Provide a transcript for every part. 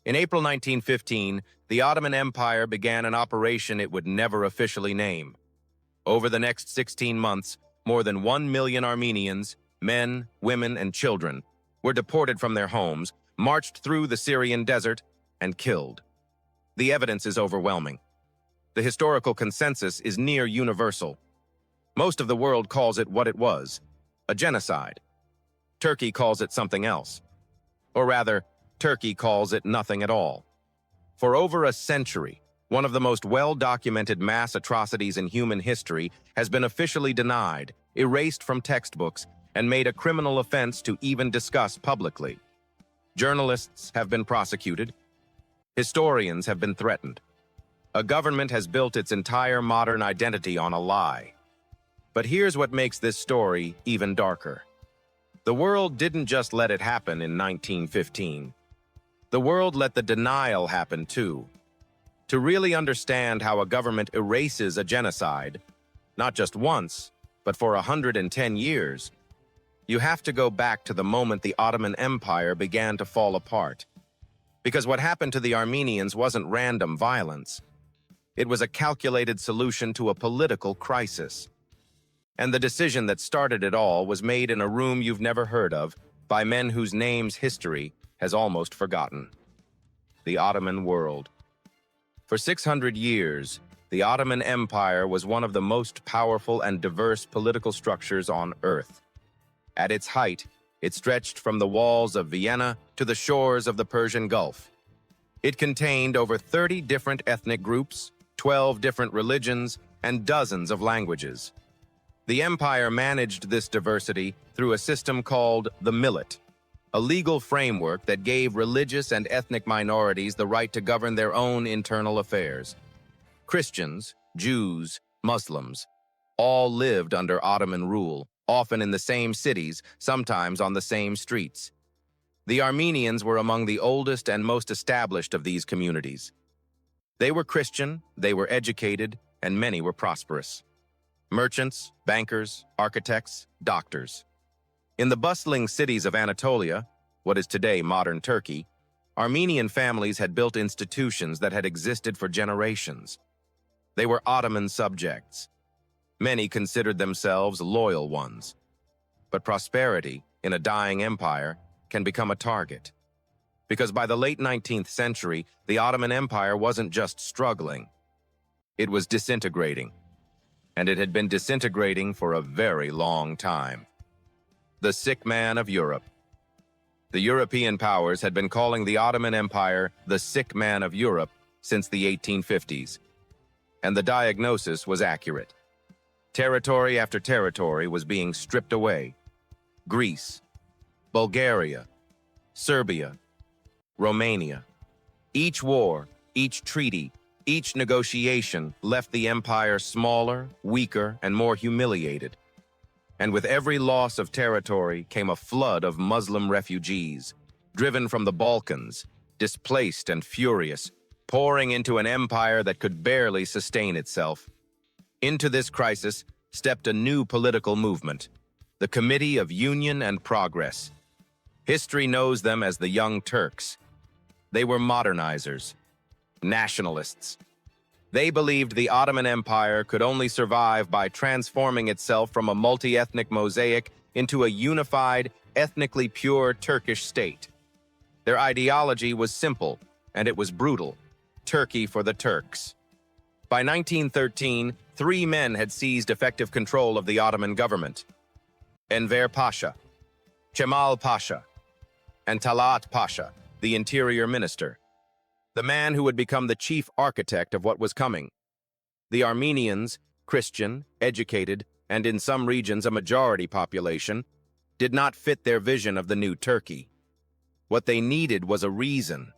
In April 1915, the Ottoman Empire began an operation it would never officially name. Over the next 16 months, more than 1 million Armenians, men, women, and children, were deported from their homes, marched through the Syrian desert, and killed. The evidence is overwhelming. The historical consensus is near universal. Most of the world calls it what it was, a genocide. Turkey calls it something else. Or rather, Turkey calls it nothing at all. For over a century, one of the most well-documented mass atrocities in human history has been officially denied, erased from textbooks, and made a criminal offense to even discuss publicly. Journalists have been prosecuted. Historians have been threatened. A government has built its entire modern identity on a lie. But here's what makes this story even darker. The world didn't just let it happen in 1915. The world let the denial happen too. To really understand how a government erases a genocide, not just once, but for 110 years, you have to go back to the moment the Ottoman Empire began to fall apart. Because what happened to the Armenians wasn't random violence. It was a calculated solution to a political crisis. And the decision that started it all was made in a room you've never heard of by men whose names history has almost forgotten. The Ottoman world. For 600 years, the Ottoman Empire was one of the most powerful and diverse political structures on Earth. At its height, it stretched from the walls of Vienna to the shores of the Persian Gulf. It contained over 30 different ethnic groups, 12 different religions, and dozens of languages. The empire managed this diversity through a system called the millet, a legal framework that gave religious and ethnic minorities the right to govern their own internal affairs. Christians, Jews, Muslims, all lived under Ottoman rule, often in the same cities, sometimes on the same streets. The Armenians were among the oldest and most established of these communities. They were Christian, they were educated, and many were prosperous. Merchants, bankers, architects, doctors. In the bustling cities of Anatolia, what is today modern Turkey, Armenian families had built institutions that had existed for generations. They were Ottoman subjects. Many considered themselves loyal ones. But prosperity, in a dying empire, can become a target. Because by the late 19th century, the Ottoman Empire wasn't just struggling. It was disintegrating. And it had been disintegrating for a very long time. The sick man of Europe. The European powers had been calling the Ottoman Empire the sick man of Europe since the 1850s. And the diagnosis was accurate. Territory after territory was being stripped away. Greece, Bulgaria, Serbia, Romania. Each war, each treaty, each negotiation left the empire smaller, weaker, and more humiliated. And with every loss of territory came a flood of Muslim refugees, driven from the Balkans, displaced and furious, pouring into an empire that could barely sustain itself. Into this crisis stepped a new political movement, the Committee of Union and Progress. History knows them as the Young Turks. They were modernizers, nationalists. They believed the Ottoman Empire could only survive by transforming itself from a multi-ethnic mosaic into a unified, ethnically pure Turkish state. Their ideology was simple, and it was brutal: Turkey for the Turks. By 1913, 3 men had seized effective control of the Ottoman government: Enver Pasha, Cemal Pasha, and Talat Pasha, the interior minister, the man who would become the chief architect of what was coming. The Armenians, Christian, educated, and in some regions a majority population, did not fit their vision of the new Turkey. What they needed was a reason.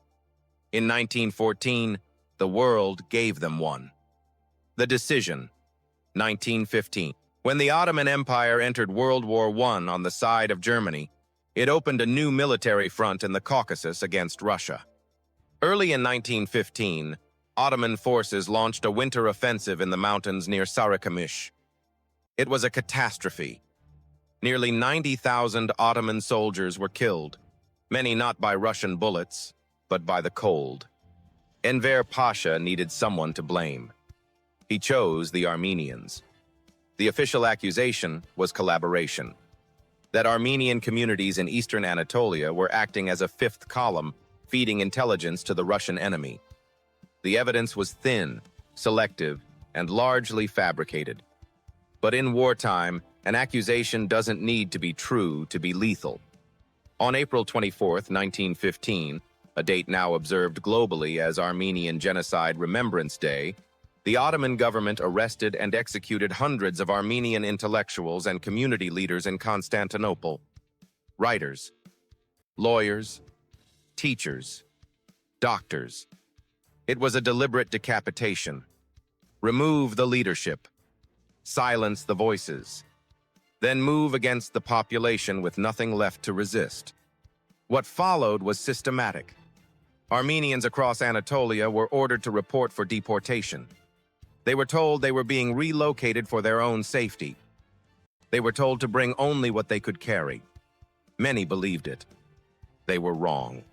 In 1914, the world gave them one. The decision, 1915. When the Ottoman Empire entered World War I on the side of Germany, it opened a new military front in the Caucasus against Russia. Early in 1915, Ottoman forces launched a winter offensive in the mountains near Sarıkamış. It was a catastrophe. Nearly 90,000 Ottoman soldiers were killed, many not by Russian bullets, but by the cold. Enver Pasha needed someone to blame. He chose the Armenians. The official accusation was collaboration, that Armenian communities in eastern Anatolia were acting as a fifth column, feeding intelligence to the Russian enemy. The evidence was thin, selective, and largely fabricated. But in wartime, an accusation doesn't need to be true to be lethal. On April 24, 1915, a date now observed globally as Armenian Genocide Remembrance Day, the Ottoman government arrested and executed hundreds of Armenian intellectuals and community leaders in Constantinople. Writers, lawyers, teachers, doctors. It was a deliberate decapitation. Remove the leadership. Silence the voices. Then move against the population with nothing left to resist. What followed was systematic. Armenians across Anatolia were ordered to report for deportation. They were told they were being relocated for their own safety. They were told to bring only what they could carry. Many believed it. They were wrong.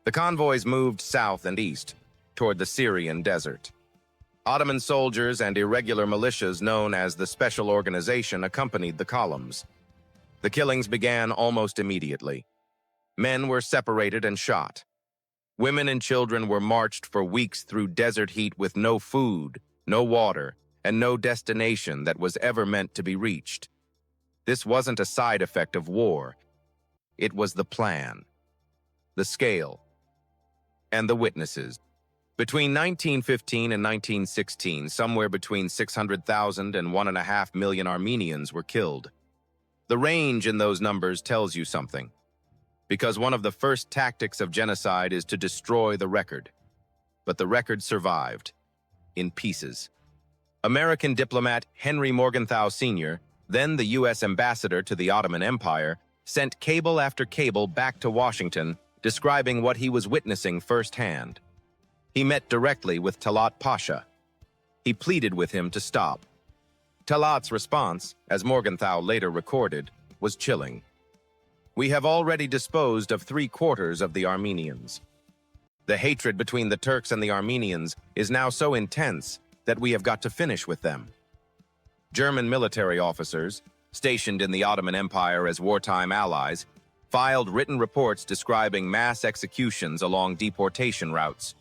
The convoys moved south and east, toward the Syrian desert. Ottoman soldiers and irregular militias known as the Special Organization accompanied the columns. The killings began almost immediately. Men were separated and shot. Women and children were marched for weeks through desert heat with no food, no water, and no destination that was ever meant to be reached. This wasn't a side effect of war. It was the plan, the scale, and the witnesses. Between 1915 and 1916, somewhere between 600,000 and 1.5 million Armenians were killed. The range in those numbers tells you something, because one of the first tactics of genocide is to destroy the record. But the record survived, in pieces. American diplomat Henry Morgenthau Sr., then the U.S. ambassador to the Ottoman Empire, sent cable after cable back to Washington describing what he was witnessing firsthand. He met directly with Talat Pasha. He pleaded with him to stop. Talat's response, as Morgenthau later recorded, was chilling. "We have already disposed of 3/4 of the Armenians. The hatred between the Turks and the Armenians is now so intense that we have got to finish with them." German military officers, stationed in the Ottoman Empire as wartime allies, filed written reports describing mass executions along deportation routes.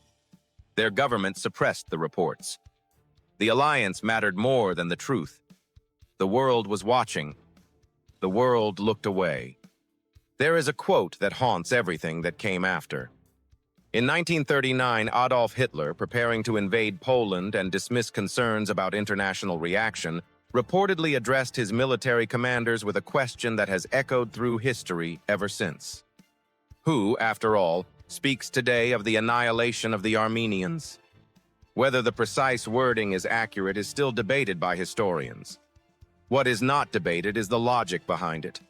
Their government suppressed the reports. The alliance mattered more than the truth. The world was watching. The world looked away. There is a quote that haunts everything that came after. In 1939, Adolf Hitler, preparing to invade Poland and dismiss concerns about international reaction, reportedly addressed his military commanders with a question that has echoed through history ever since. Who, after all, speaks today of the annihilation of the Armenians? Whether the precise wording is accurate is still debated by historians. What is not debated is the logic behind it.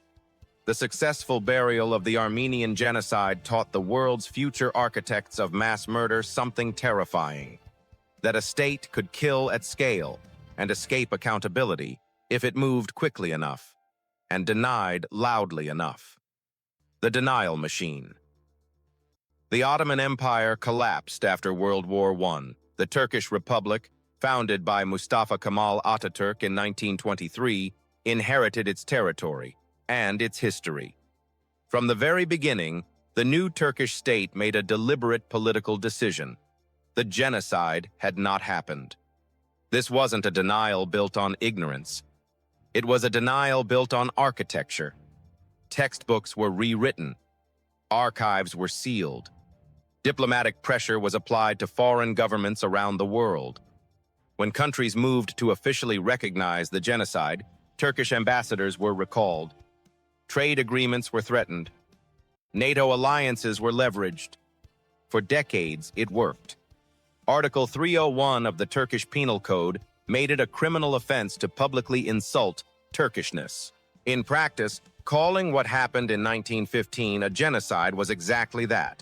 The successful burial of the Armenian genocide taught the world's future architects of mass murder something terrifying: that a state could kill at scale and escape accountability if it moved quickly enough and denied loudly enough. The denial machine. The Ottoman Empire collapsed after World War I. The Turkish Republic, founded by Mustafa Kemal Ataturk in 1923, inherited its territory and its history. From the very beginning, the new Turkish state made a deliberate political decision. The genocide had not happened. This wasn't a denial built on ignorance. It was a denial built on architecture. Textbooks were rewritten. Archives were sealed. Diplomatic pressure was applied to foreign governments around the world. When countries moved to officially recognize the genocide, Turkish ambassadors were recalled. Trade agreements were threatened. NATO alliances were leveraged. For decades, it worked. Article 301 of the Turkish Penal Code made it a criminal offense to publicly insult Turkishness. In practice, calling what happened in 1915 a genocide was exactly that.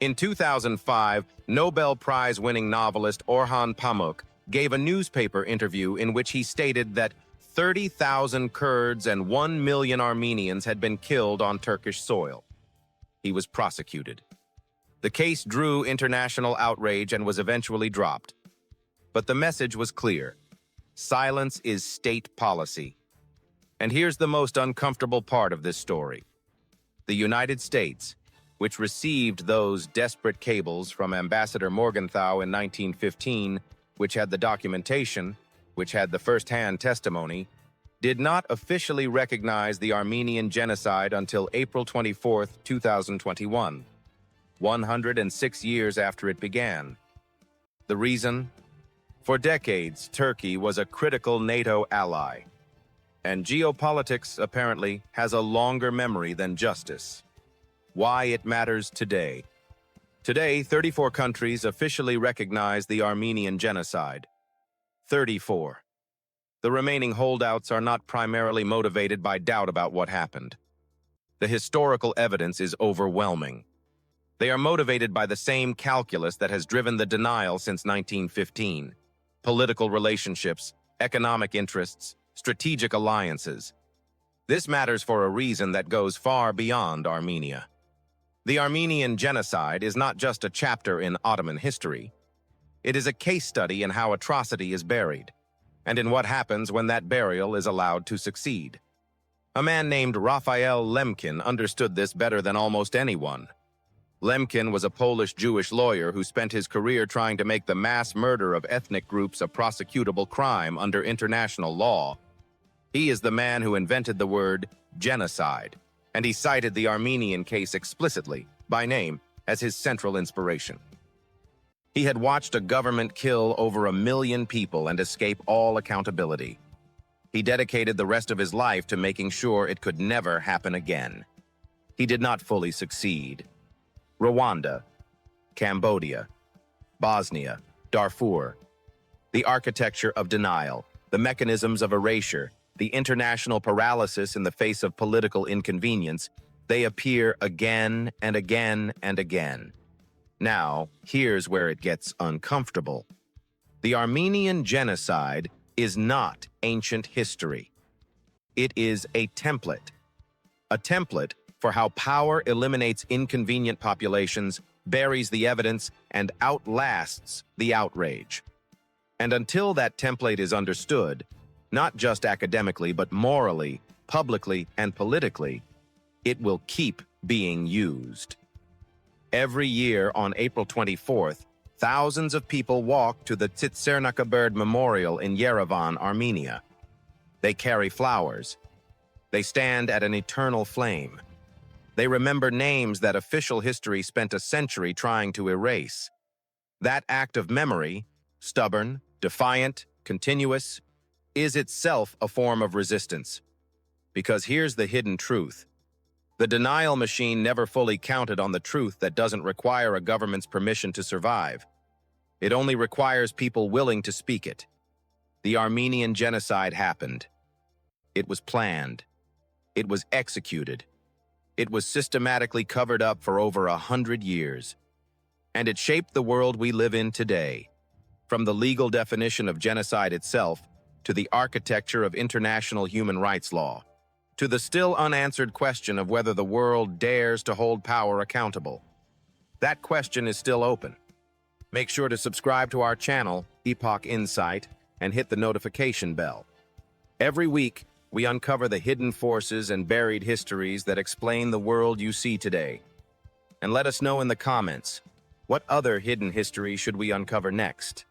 In 2005, Nobel Prize-winning novelist Orhan Pamuk gave a newspaper interview in which he stated that 30,000 Kurds and 1 million Armenians had been killed on Turkish soil. He was prosecuted. The case drew international outrage and was eventually dropped. But the message was clear. Silence is state policy. And here's the most uncomfortable part of this story. The United States, which received those desperate cables from Ambassador Morgenthau in 1915, which had the documentation, which had the first-hand testimony, did not officially recognize the Armenian Genocide until April 24, 2021, 106 years after it began. The reason? For decades, Turkey was a critical NATO ally, and geopolitics, apparently, has a longer memory than justice. Why it matters today. Today, 34 countries officially recognize the Armenian Genocide. 34. The remaining holdouts are not primarily motivated by doubt about what happened. The historical evidence is overwhelming. They are motivated by the same calculus that has driven the denial since 1915. Political relationships, economic interests, strategic alliances. This matters for a reason that goes far beyond Armenia. The Armenian Genocide is not just a chapter in Ottoman history. It is a case study in how atrocity is buried, and in what happens when that burial is allowed to succeed. A man named Raphael Lemkin understood this better than almost anyone. Lemkin was a Polish Jewish lawyer who spent his career trying to make the mass murder of ethnic groups a prosecutable crime under international law. He is the man who invented the word genocide, and he cited the Armenian case explicitly, by name, as his central inspiration. He had watched a government kill over 1 million people and escape all accountability. He dedicated the rest of his life to making sure it could never happen again. He did not fully succeed. Rwanda, Cambodia, Bosnia, Darfur. The architecture of denial, the mechanisms of erasure, the international paralysis in the face of political inconvenience, they appear again and again and again. Now, here's where it gets uncomfortable. The Armenian Genocide is not ancient history. It is a template. A template for how power eliminates inconvenient populations, buries the evidence, and outlasts the outrage. And until that template is understood, not just academically but morally, publicly, and politically, it will keep being used. Every year on April 24th, thousands of people walk to the Tsitsernaka Bird Memorial in Yerevan, Armenia. They carry flowers. They stand at an eternal flame. They remember names that official history spent a century trying to erase. That act of memory, stubborn, defiant, continuous, is itself a form of resistance. Because here's the hidden truth. The denial machine never fully counted on the truth that doesn't require a government's permission to survive. It only requires people willing to speak it. The Armenian Genocide happened. It was planned. It was executed. It was systematically covered up for over 100 years. And it shaped the world we live in today. From the legal definition of genocide itself, to the architecture of international human rights law, to the still unanswered question of whether the world dares to hold power accountable. That question is still open. Make sure to subscribe to our channel, Epoch Insight, and hit the notification bell. Every week, we uncover the hidden forces and buried histories that explain the world you see today. And let us know in the comments, what other hidden history should we uncover next?